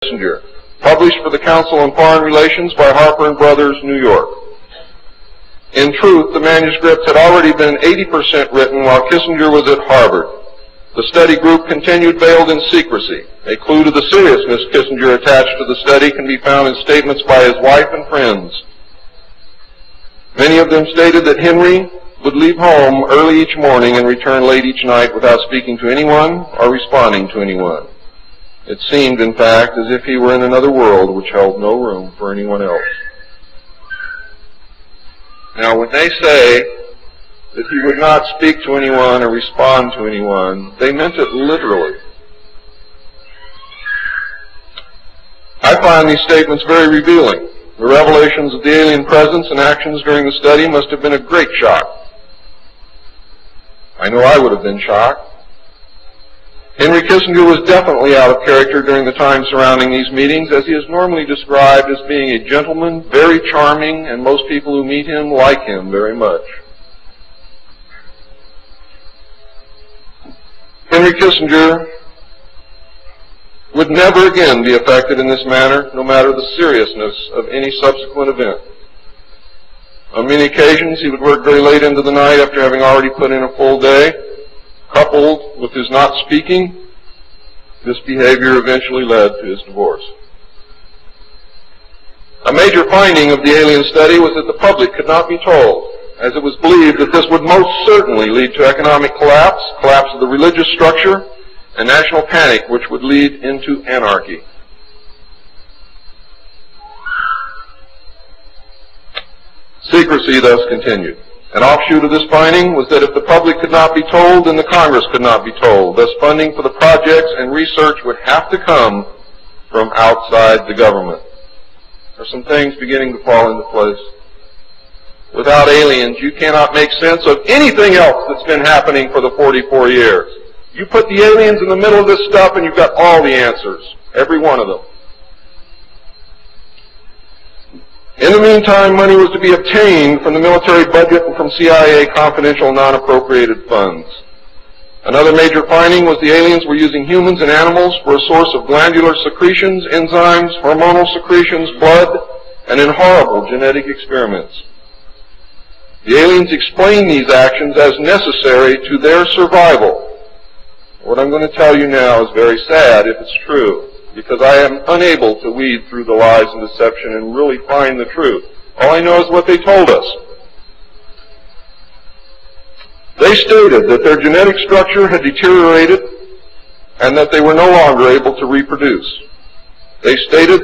Kissinger, published for the Council on Foreign Relations by Harper & Brothers, New York. In truth, the manuscript had already been 80% written while Kissinger was at Harvard. The study group continued veiled in secrecy. A clue to the seriousness Kissinger attached to the study can be found in statements by his wife and friends. Many of them stated that Henry would leave home early each morning and return late each night without speaking to anyone or responding to anyone. It seemed, in fact, as if he were in another world which held no room for anyone else. Now, when they say that he would not speak to anyone or respond to anyone, they meant it literally. I find these statements very revealing. The revelations of the alien presence and actions during the study must have been a great shock. I know I would have been shocked. Henry Kissinger was definitely out of character during the time surrounding these meetings, as he is normally described as being a gentleman, very charming, and most people who meet him like him very much. Henry Kissinger would never again be affected in this manner, no matter the seriousness of any subsequent event. On many occasions, he would work very late into the night after having already put in a full day. Coupled with his not speaking, this behavior eventually led to his divorce. A major finding of the alien study was that the public could not be told, as it was believed that this would most certainly lead to economic collapse, collapse of the religious structure, and national panic, which would lead into anarchy. Secrecy thus continued. An offshoot of this finding was that if the public could not be told, then the Congress could not be told. Thus, funding for the projects and research would have to come from outside the government. There are some things beginning to fall into place. Without aliens, you cannot make sense of anything else that's been happening for the 44 years. You put the aliens in the middle of this stuff and you've got all the answers, every one of them. In the meantime, money was to be obtained from the military budget and from CIA confidential non-appropriated funds. Another major finding was the aliens were using humans and animals for a source of glandular secretions, enzymes, hormonal secretions, blood, and in horrible genetic experiments. The aliens explained these actions as necessary to their survival. What I'm going to tell you now is very sad if it's true, because I am unable to weed through the lies and deception and really find the truth. All I know is what they told us. They stated that their genetic structure had deteriorated and that they were no longer able to reproduce. They stated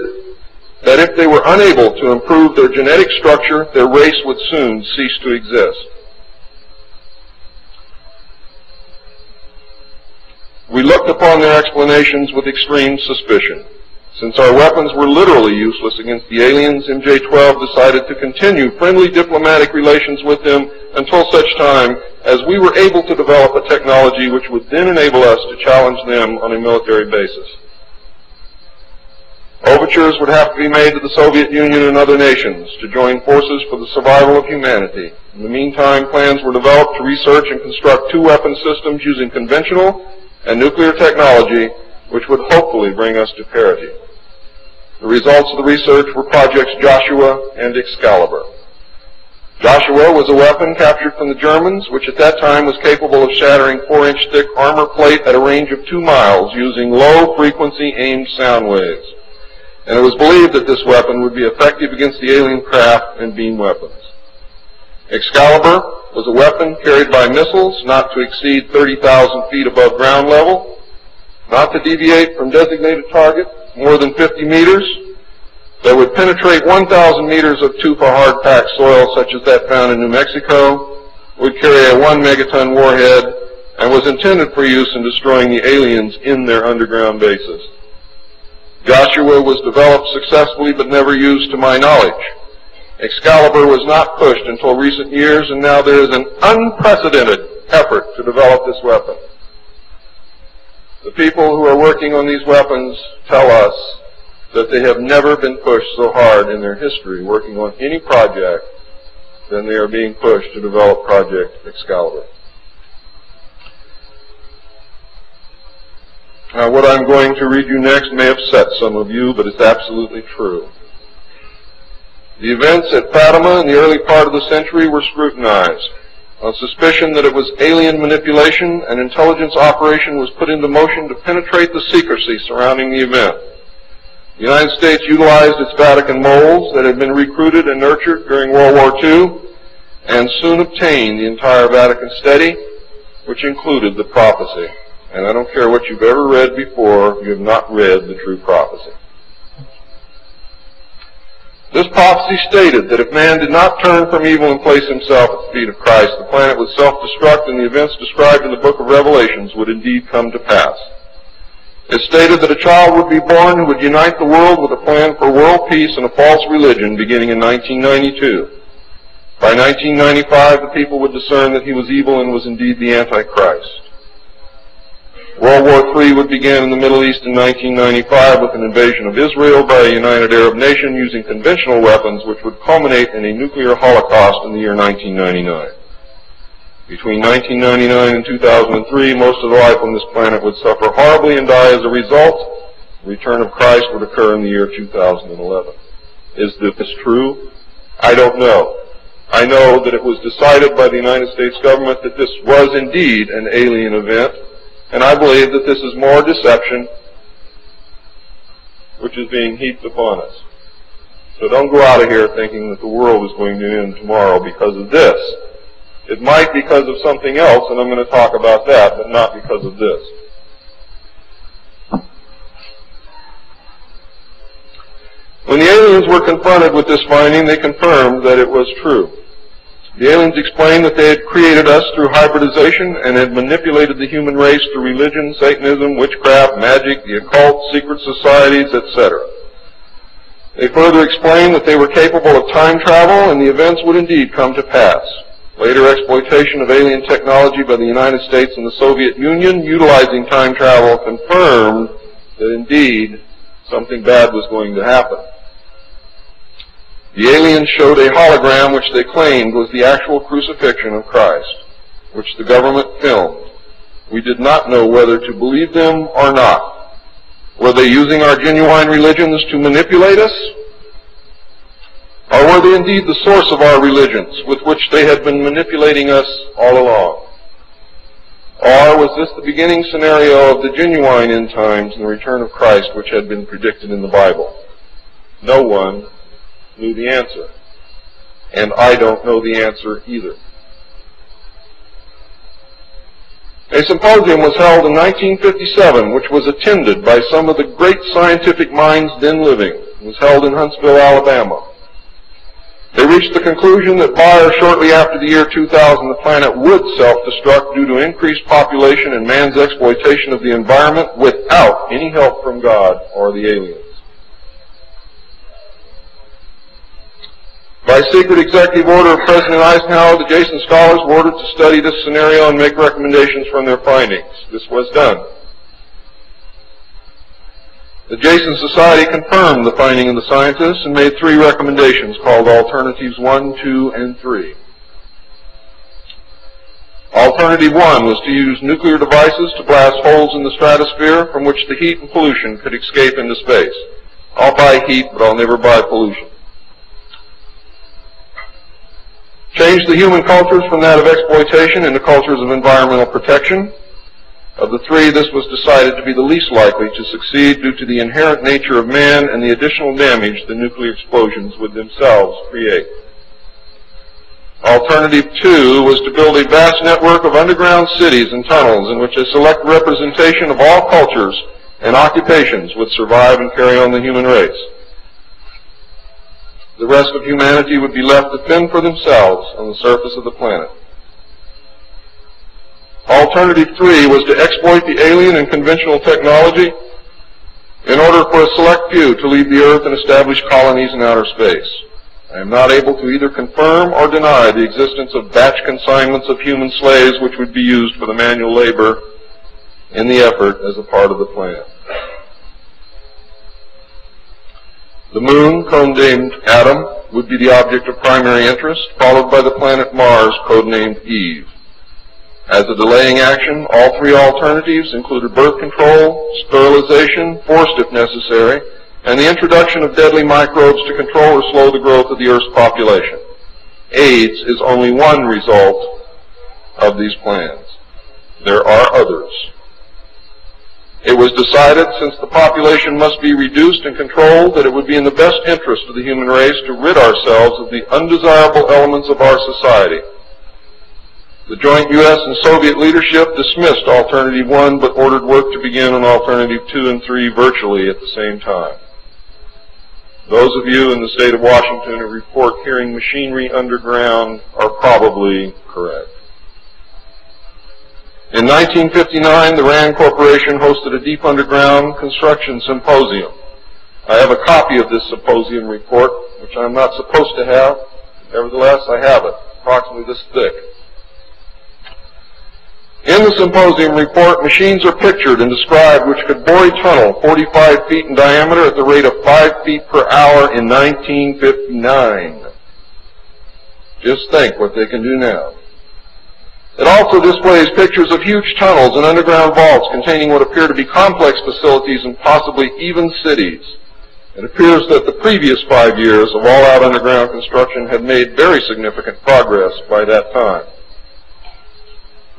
that if they were unable to improve their genetic structure, their race would soon cease to exist. We looked upon their explanations with extreme suspicion. Since our weapons were literally useless against the aliens, MJ-12 decided to continue friendly diplomatic relations with them until such time as we were able to develop a technology which would then enable us to challenge them on a military basis. Overtures would have to be made to the Soviet Union and other nations to join forces for the survival of humanity. In the meantime, plans were developed to research and construct two weapon systems using conventional and nuclear technology, which would hopefully bring us to parity. The results of the research were projects Joshua and Excalibur. Joshua was a weapon captured from the Germans, which at that time was capable of shattering 4-inch thick armor plate at a range of 2 miles using low-frequency aimed sound waves. And it was believed that this weapon would be effective against the alien craft and beam weapons. Excalibur was a weapon carried by missiles not to exceed 30,000 feet above ground level, not to deviate from designated target more than 50 meters, that would penetrate 1,000 meters of tufa hard-packed soil such as that found in New Mexico, would carry a 1 megaton warhead, and was intended for use in destroying the aliens in their underground bases. Joshua was developed successfully but never used to my knowledge. Excalibur was not pushed until recent years, and now there is an unprecedented effort to develop this weapon. The people who are working on these weapons tell us that they have never been pushed so hard in their history working on any project than they are being pushed to develop Project Excalibur. What I'm going to read you next may upset some of you, but it's absolutely true. The events at Fatima in the early part of the century were scrutinized. On suspicion that it was alien manipulation, an intelligence operation was put into motion to penetrate the secrecy surrounding the event. The United States utilized its Vatican moles that had been recruited and nurtured during World War II and soon obtained the entire Vatican study, which included the prophecy. And I don't care what you've ever read before, you have not read the true prophecy. This prophecy stated that if man did not turn from evil and place himself at the feet of Christ, the planet would self-destruct and the events described in the book of Revelations would indeed come to pass. It stated that a child would be born who would unite the world with a plan for world peace and a false religion beginning in 1992. By 1995, the people would discern that he was evil and was indeed the Antichrist. World War III would begin in the Middle East in 1995 with an invasion of Israel by a united Arab nation using conventional weapons, which would culminate in a nuclear holocaust in the year 1999. Between 1999 and 2003, most of the life on this planet would suffer horribly and die as a result. The return of Christ would occur in the year 2011. Is this true? I don't know. I know that it was decided by the United States government that this was indeed an alien event, and I believe that this is more deception which is being heaped upon us. So don't go out of here thinking that the world is going to end tomorrow because of this. It might because of something else, and I'm going to talk about that, but not because of this. When the aliens were confronted with this finding, they confirmed that it was true. The aliens explained that they had created us through hybridization and had manipulated the human race through religion, Satanism, witchcraft, magic, the occult, secret societies, etc. They further explained that they were capable of time travel and the events would indeed come to pass. Later exploitation of alien technology by the United States and the Soviet Union utilizing time travel confirmed that indeed something bad was going to happen. The aliens showed a hologram which they claimed was the actual crucifixion of Christ, which the government filmed. We did not know whether to believe them or not. Were they using our genuine religions to manipulate us? Or were they indeed the source of our religions with which they had been manipulating us all along? Or was this the beginning scenario of the genuine end times and the return of Christ which had been predicted in the Bible? No one knew the answer. And I don't know the answer either. A symposium was held in 1957 which was attended by some of the great scientific minds then living. It was held in Huntsville, Alabama. They reached the conclusion that by or shortly after the year 2000, the planet would self-destruct due to increased population and man's exploitation of the environment without any help from God or the aliens. By secret executive order of President Eisenhower, the Jason scholars were ordered to study this scenario and make recommendations from their findings. This was done. The Jason Society confirmed the finding of the scientists and made 3 recommendations called Alternatives 1, 2, and 3. Alternative 1 was to use nuclear devices to blast holes in the stratosphere from which the heat and pollution could escape into space. I'll buy heat, but I'll never buy pollution. Change the human cultures from that of exploitation into cultures of environmental protection. Of the 3, this was decided to be the least likely to succeed due to the inherent nature of man and the additional damage the nuclear explosions would themselves create. Alternative 2 was to build a vast network of underground cities and tunnels in which a select representation of all cultures and occupations would survive and carry on the human race. The rest of humanity would be left to fend for themselves on the surface of the planet. Alternative 3 was to exploit the alien and conventional technology in order for a select few to leave the Earth and establish colonies in outer space. I am not able to either confirm or deny the existence of batch consignments of human slaves which would be used for the manual labor in the effort as a part of the plan. The moon, codenamed Adam, would be the object of primary interest, followed by the planet Mars, codenamed Eve. As a delaying action, all three alternatives included birth control, sterilization, forced if necessary, and the introduction of deadly microbes to control or slow the growth of the Earth's population. AIDS is only one result of these plans. There are others. It was decided, since the population must be reduced and controlled, that it would be in the best interest of the human race to rid ourselves of the undesirable elements of our society. The joint U.S. and Soviet leadership dismissed Alternative 1, but ordered work to begin on Alternative 2 and 3 virtually at the same time. Those of you in the state of Washington who report hearing machinery underground are probably correct. In 1959, the RAND Corporation hosted a deep underground construction symposium. I have a copy of this symposium report, which I'm not supposed to have. Nevertheless, I have it, approximately this thick. In the symposium report, machines are pictured and described which could bore a tunnel 45 feet in diameter at the rate of 5 feet per hour in 1959. Just think what they can do now. It also displays pictures of huge tunnels and underground vaults containing what appear to be complex facilities and possibly even cities. It appears that the previous 5 years of all-out underground construction had made very significant progress by that time.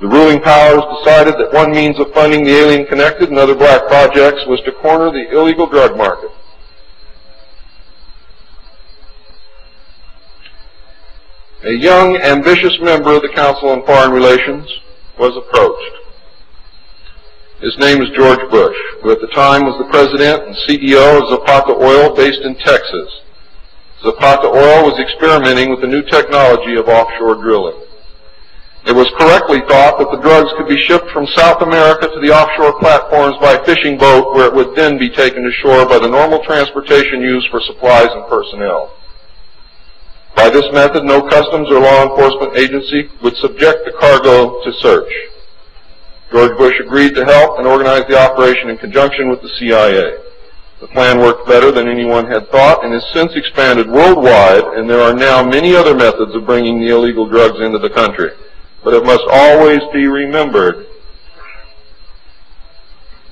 The ruling powers decided that one means of funding the alien-connected and other black projects was to corner the illegal drug market. A young, ambitious member of the Council on Foreign Relations was approached. His name is George Bush, who at the time was the president and CEO of Zapata Oil based in Texas. Zapata Oil was experimenting with the new technology of offshore drilling. It was correctly thought that the drugs could be shipped from South America to the offshore platforms by fishing boat, where it would then be taken to shore by the normal transportation used for supplies and personnel. By this method, no customs or law enforcement agency would subject the cargo to search. George Bush agreed to help and organize the operation in conjunction with the CIA. The plan worked better than anyone had thought and has since expanded worldwide, and there are now many other methods of bringing the illegal drugs into the country. But it must always be remembered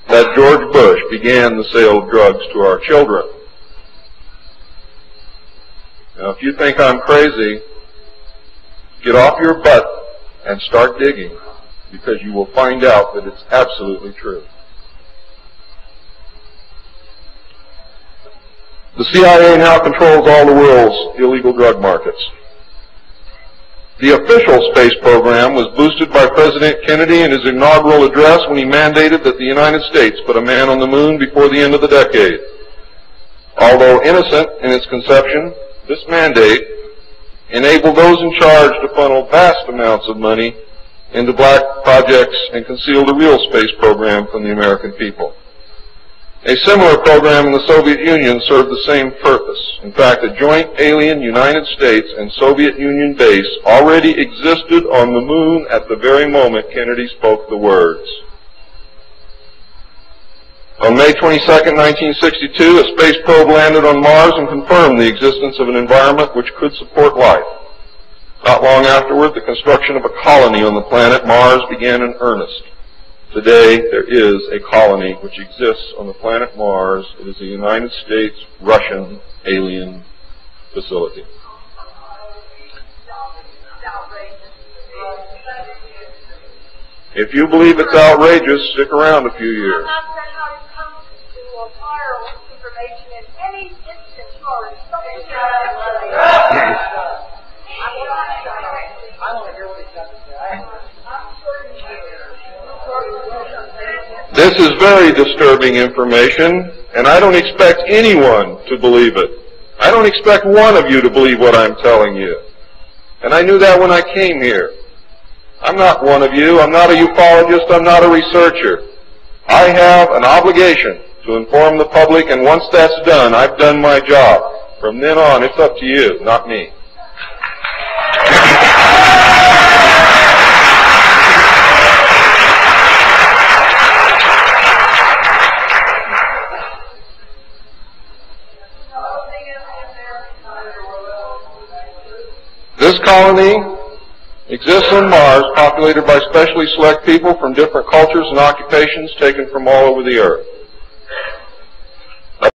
that George Bush began the sale of drugs to our children. Now, if you think I'm crazy, get off your butt and start digging, because you will find out that it's absolutely true. The CIA now controls all the world's illegal drug markets. The official space program was boosted by President Kennedy in his inaugural address when he mandated that the United States put a man on the moon before the end of the decade. Although innocent in its conception, this mandate enabled those in charge to funnel vast amounts of money into black projects and conceal the real space program from the American people. A similar program in the Soviet Union served the same purpose. In fact, a joint alien United States and Soviet Union base already existed on the moon at the very moment Kennedy spoke the words. On May 22, 1962, a space probe landed on Mars and confirmed the existence of an environment which could support life. Not long afterward, the construction of a colony on the planet Mars began in earnest. Today, there is a colony which exists on the planet Mars. It is a United States-Russian alien facility. If you believe it's outrageous, stick around a few years. This is very disturbing information, and I don't expect anyone to believe it. I don't expect one of you to believe what I'm telling you. And I knew that when I came here. I'm not one of you. I'm not a ufologist. I'm not a researcher. I have an obligation to inform the public, and once that's done, I've done my job. From then on, it's up to you, not me. This colony exists on Mars, populated by specially select people from different cultures and occupations taken from all over the Earth.